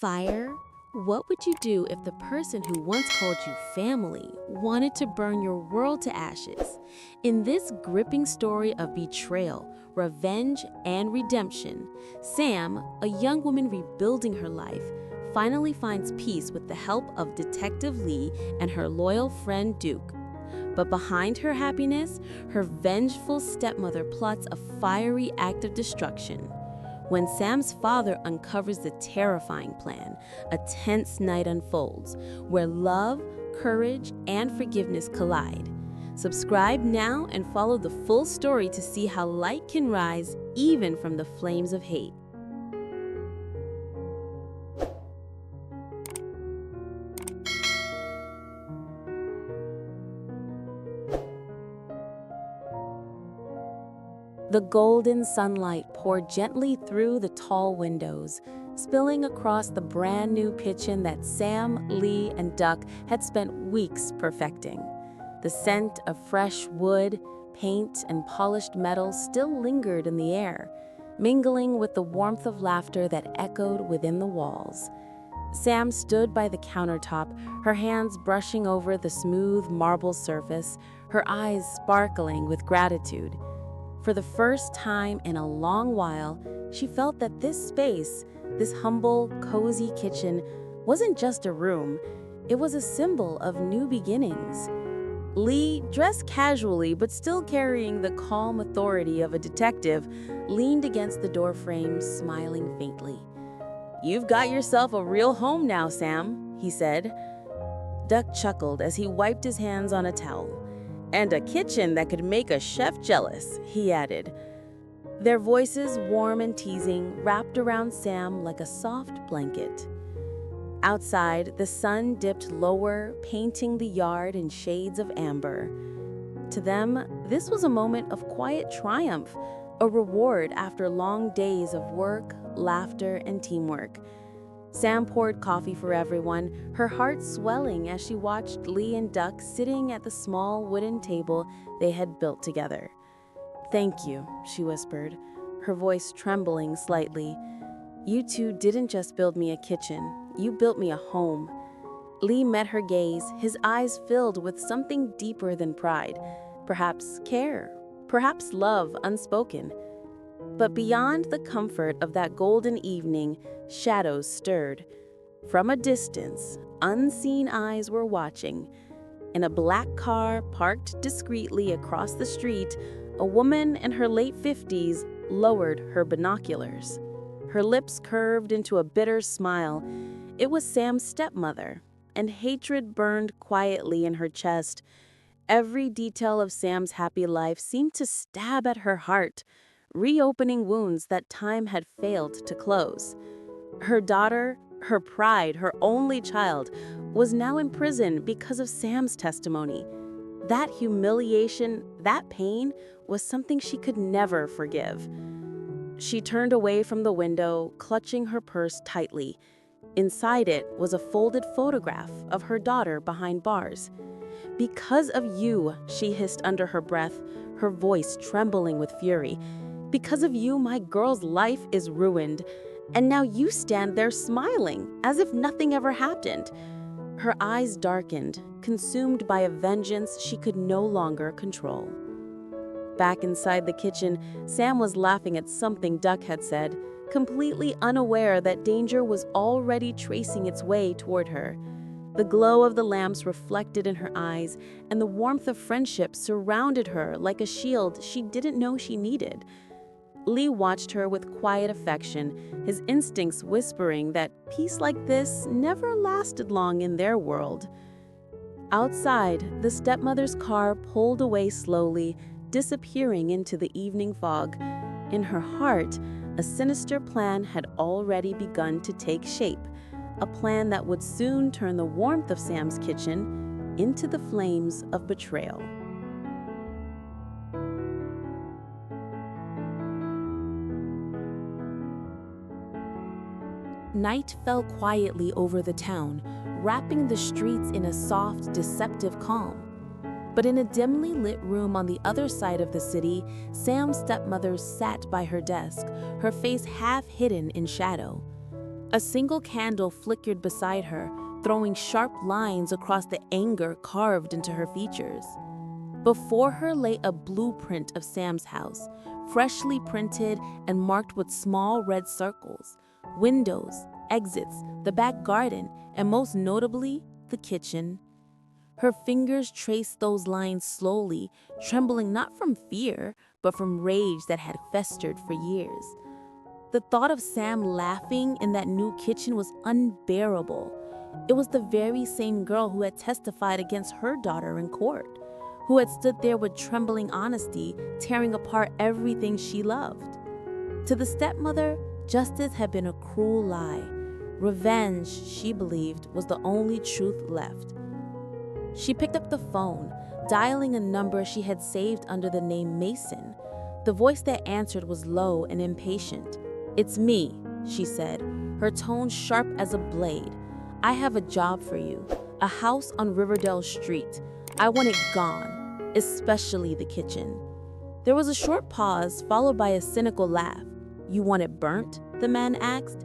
Fire, what would you do if the person who once called you family wanted to burn your world to ashes? In this gripping story of betrayal, revenge, and redemption, Sam, a young woman rebuilding her life, finally finds peace with the help of Detective Lee and her loyal friend Duke. But behind her happiness, her vengeful stepmother plots a fiery act of destruction. When Sam's father uncovers the terrifying plan, a tense night unfolds, where love, courage, and forgiveness collide. Subscribe now and follow the full story to see how light can rise even from the flames of hate. The golden sunlight poured gently through the tall windows, spilling across the brand new kitchen that Sam, Lee, and Duck had spent weeks perfecting. The scent of fresh wood, paint, and polished metal still lingered in the air, mingling with the warmth of laughter that echoed within the walls. Sam stood by the countertop, her hands brushing over the smooth marble surface, her eyes sparkling with gratitude. For the first time in a long while, she felt that this space, this humble, cozy kitchen, wasn't just a room. It was a symbol of new beginnings. Lee, dressed casually but still carrying the calm authority of a detective, leaned against the doorframe, smiling faintly. "You've got yourself a real home now, Sam," he said. Duck chuckled as he wiped his hands on a towel. "And a kitchen that could make a chef jealous," he added. Their voices, warm and teasing, wrapped around Sam like a soft blanket. Outside, the sun dipped lower, painting the yard in shades of amber. To them, this was a moment of quiet triumph, a reward after long days of work, laughter, and teamwork. Sam poured coffee for everyone, her heart swelling as she watched Lee and Duck sitting at the small wooden table they had built together. "Thank you," she whispered, her voice trembling slightly. "You two didn't just build me a kitchen, you built me a home." Lee met her gaze, his eyes filled with something deeper than pride, perhaps care, perhaps love unspoken. But beyond the comfort of that golden evening, shadows stirred. From a distance, unseen eyes were watching. In a black car parked discreetly across the street, a woman in her late 50s lowered her binoculars. Her lips curved into a bitter smile. It was Sam's stepmother, and hatred burned quietly in her chest. Every detail of Sam's happy life seemed to stab at her heart, reopening wounds that time had failed to close. Her daughter, her pride, her only child, was now in prison because of Sam's testimony. That humiliation, that pain, was something she could never forgive. She turned away from the window, clutching her purse tightly. Inside it was a folded photograph of her daughter behind bars. "Because of you," she hissed under her breath, her voice trembling with fury. "Because of you, my girl's life is ruined. And now you stand there smiling, as if nothing ever happened." Her eyes darkened, consumed by a vengeance she could no longer control. Back inside the kitchen, Sam was laughing at something Duck had said, completely unaware that danger was already tracing its way toward her. The glow of the lamps reflected in her eyes, and the warmth of friendship surrounded her like a shield she didn't know she needed. Lee watched her with quiet affection, his instincts whispering that peace like this never lasted long in their world. Outside, the stepmother's car pulled away slowly, disappearing into the evening fog. In her heart, a sinister plan had already begun to take shape, a plan that would soon turn the warmth of Sam's kitchen into the flames of betrayal. Night fell quietly over the town, wrapping the streets in a soft, deceptive calm. But in a dimly lit room on the other side of the city, Sam's stepmother sat by her desk, her face half hidden in shadow. A single candle flickered beside her, throwing sharp lines across the anger carved into her features. Before her lay a blueprint of Sam's house, freshly printed and marked with small red circles, windows, exits, the back garden, and most notably, the kitchen. Her fingers traced those lines slowly, trembling not from fear, but from rage that had festered for years. The thought of Sam laughing in that new kitchen was unbearable. It was the very same girl who had testified against her daughter in court, who had stood there with trembling honesty, tearing apart everything she loved. To the stepmother, justice had been a cruel lie. Revenge, she believed, was the only truth left. She picked up the phone, dialing a number she had saved under the name Mason. The voice that answered was low and impatient. "It's me," she said, her tone sharp as a blade. "I have a job for you, a house on Riverdale Street. I want it gone, especially the kitchen." There was a short pause, followed by a cynical laugh. "You want it burnt?" the man asked.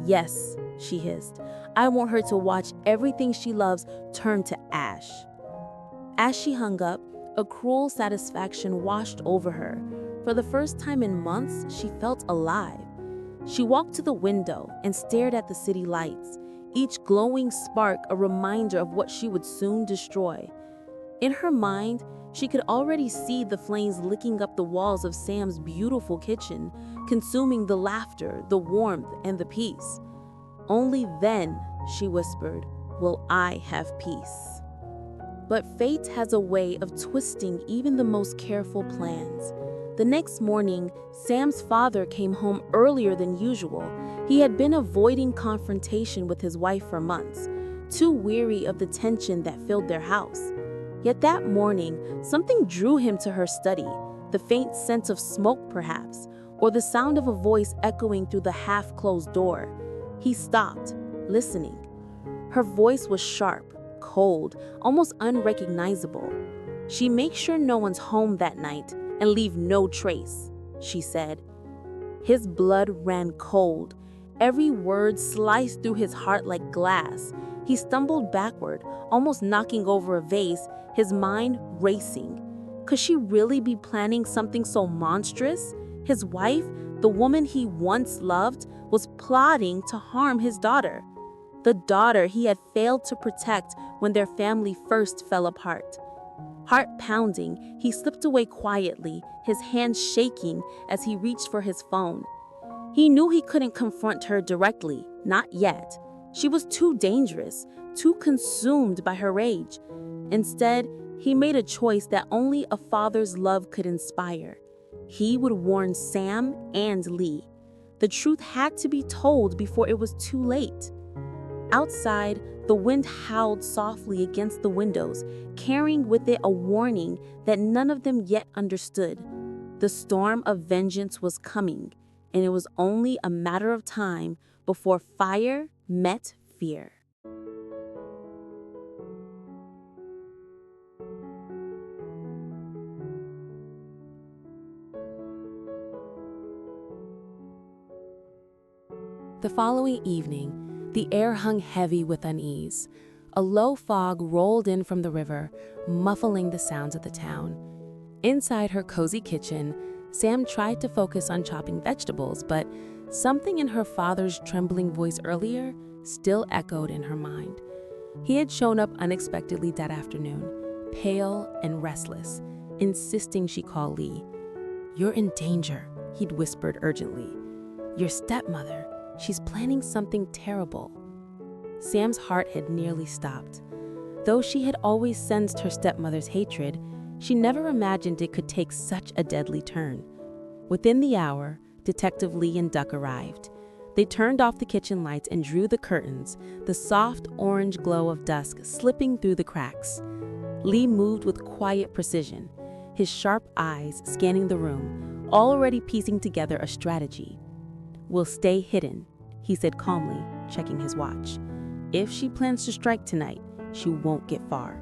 "Yes," she hissed. "I want her to watch everything she loves turn to ash." As she hung up, a cruel satisfaction washed over her. For the first time in months, she felt alive. She walked to the window and stared at the city lights, each glowing spark a reminder of what she would soon destroy. In her mind, she could already see the flames licking up the walls of Sam's beautiful kitchen, consuming the laughter, the warmth, and the peace. "Only then," she whispered, "will I have peace." But fate has a way of twisting even the most careful plans. The next morning, Sam's father came home earlier than usual. He had been avoiding confrontation with his wife for months, too weary of the tension that filled their house. Yet that morning, something drew him to her study, the faint scent of smoke perhaps, or the sound of a voice echoing through the half-closed door. He stopped, listening. Her voice was sharp, cold, almost unrecognizable. "She makes sure no one's home that night and leave no trace," she said. His blood ran cold. Every word sliced through his heart like glass. He stumbled backward, almost knocking over a vase, his mind racing. Could she really be planning something so monstrous? His wife, the woman he once loved, was plotting to harm his daughter. The daughter he had failed to protect when their family first fell apart. Heart pounding, he slipped away quietly, his hands shaking as he reached for his phone. He knew he couldn't confront her directly, not yet. She was too dangerous, too consumed by her rage. Instead, he made a choice that only a father's love could inspire. He would warn Sam and Lee. The truth had to be told before it was too late. Outside, the wind howled softly against the windows, carrying with it a warning that none of them yet understood. The storm of vengeance was coming, and it was only a matter of time before fire met fear. The following evening, the air hung heavy with unease. A low fog rolled in from the river, muffling the sounds of the town. Inside her cozy kitchen, Sam tried to focus on chopping vegetables, but something in her father's trembling voice earlier still echoed in her mind. He had shown up unexpectedly that afternoon, pale and restless, insisting she call Lee. "You're in danger," he'd whispered urgently. "Your stepmother, she's planning something terrible." Sam's heart had nearly stopped. Though she had always sensed her stepmother's hatred, she never imagined it could take such a deadly turn. Within the hour, Detective Lee and Duck arrived. They turned off the kitchen lights and drew the curtains, the soft orange glow of dusk slipping through the cracks. Lee moved with quiet precision, his sharp eyes scanning the room, already piecing together a strategy. "We'll stay hidden," he said calmly, checking his watch. "If she plans to strike tonight, she won't get far."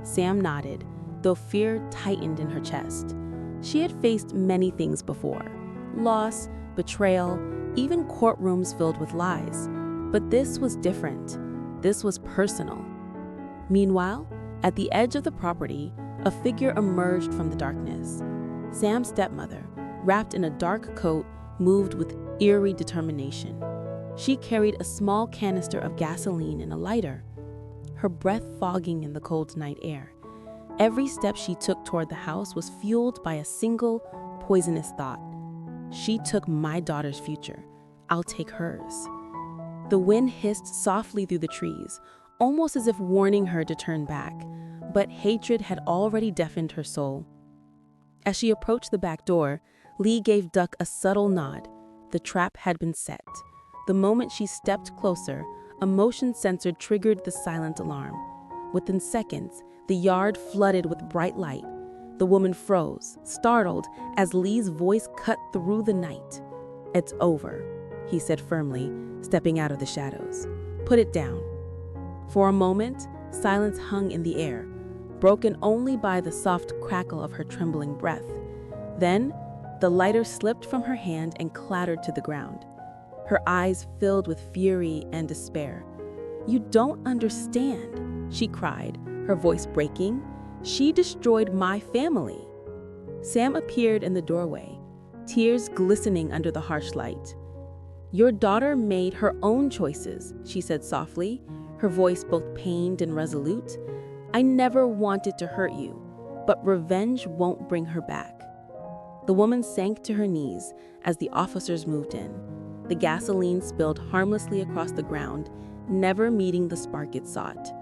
Sam nodded, though fear tightened in her chest. She had faced many things before: loss, betrayal, even courtrooms filled with lies. But this was different. This was personal. Meanwhile, at the edge of the property, a figure emerged from the darkness. Sam's stepmother, wrapped in a dark coat, moved with eerie determination. She carried a small canister of gasoline and a lighter, her breath fogging in the cold night air. Every step she took toward the house was fueled by a single, poisonous thought. She took my daughter's future. I'll take hers. The wind hissed softly through the trees, almost as if warning her to turn back, but hatred had already deafened her soul. As she approached the back door, Lee gave Duck a subtle nod. The trap had been set. The moment she stepped closer, a motion sensor triggered the silent alarm. Within seconds, the yard flooded with bright light. The woman froze, startled, as Lee's voice cut through the night. "It's over," he said firmly, stepping out of the shadows. "Put it down." For a moment, silence hung in the air, broken only by the soft crackle of her trembling breath. Then, the lighter slipped from her hand and clattered to the ground. Her eyes filled with fury and despair. "You don't understand," she cried, her voice breaking. "She destroyed my family." Sam appeared in the doorway, tears glistening under the harsh light. "Your daughter made her own choices," she said softly, her voice both pained and resolute. "I never wanted to hurt you, but revenge won't bring her back." The woman sank to her knees as the officers moved in. The gasoline spilled harmlessly across the ground, never meeting the spark it sought.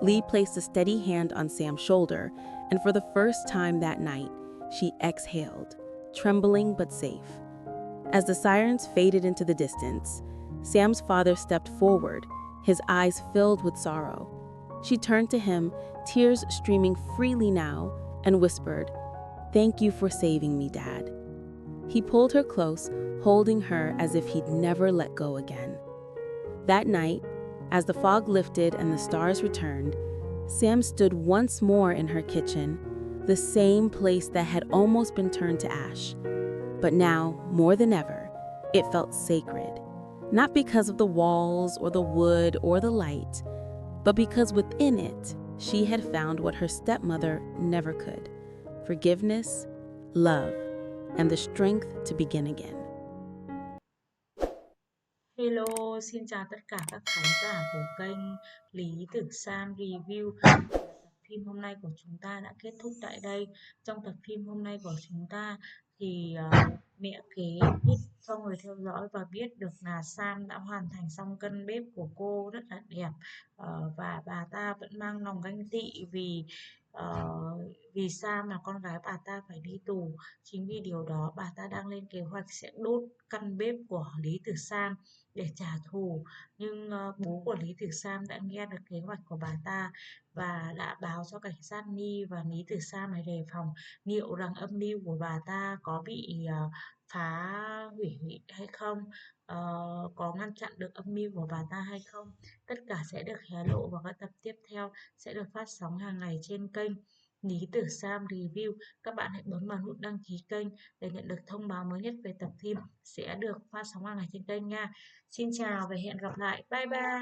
Lee placed a steady hand on Sam's shoulder, and for the first time that night, she exhaled, trembling but safe. As the sirens faded into the distance, Sam's father stepped forward, his eyes filled with sorrow. She turned to him, tears streaming freely now, and whispered, "Thank you for saving me, Dad." He pulled her close, holding her as if he'd never let go again. That night, as the fog lifted and the stars returned, Sam stood once more in her kitchen, the same place that had almost been turned to ash. But now, more than ever, it felt sacred, not because of the walls or the wood or the light, but because within it, she had found what her stepmother never could: forgiveness, love, and the strength to begin again. Hello, xin chào tất cả các khán giả của kênh Lý Tử Sam Review. Tập phim hôm nay của chúng ta đã kết thúc tại đây. Trong tập phim hôm nay của chúng ta thì mẹ kế biết cho người theo dõi và biết được là Sam đã hoàn thành xong căn bếp của cô rất là đẹp. Và bà ta vẫn mang lòng ganh tị ờ, vì Sam là con gái bà ta phải đi tù. Chính vì điều đó bà ta đang lên kế hoạch sẽ đốt căn bếp của Lý Tử Sam để trả thù, nhưng bố của Lý Tử Sam đã nghe được kế hoạch của bà ta và đã báo cho cảnh sát Nhi và Lý Tử Sam này đề phòng, liệu rằng âm mưu của bà ta có bị phá hủy hay không, có ngăn chặn được âm mưu của bà ta hay không. Tất cả sẽ được hé lộ vào các tập tiếp theo, sẽ được phát sóng hàng ngày trên kênh Lý Tử Sam Review. Các bạn hãy bấm vào nút đăng ký kênh để nhận được thông báo mới nhất về tập phim sẽ được phát sóng hàng ngày trên kênh nha. Xin chào và hẹn gặp lại. Bye bye.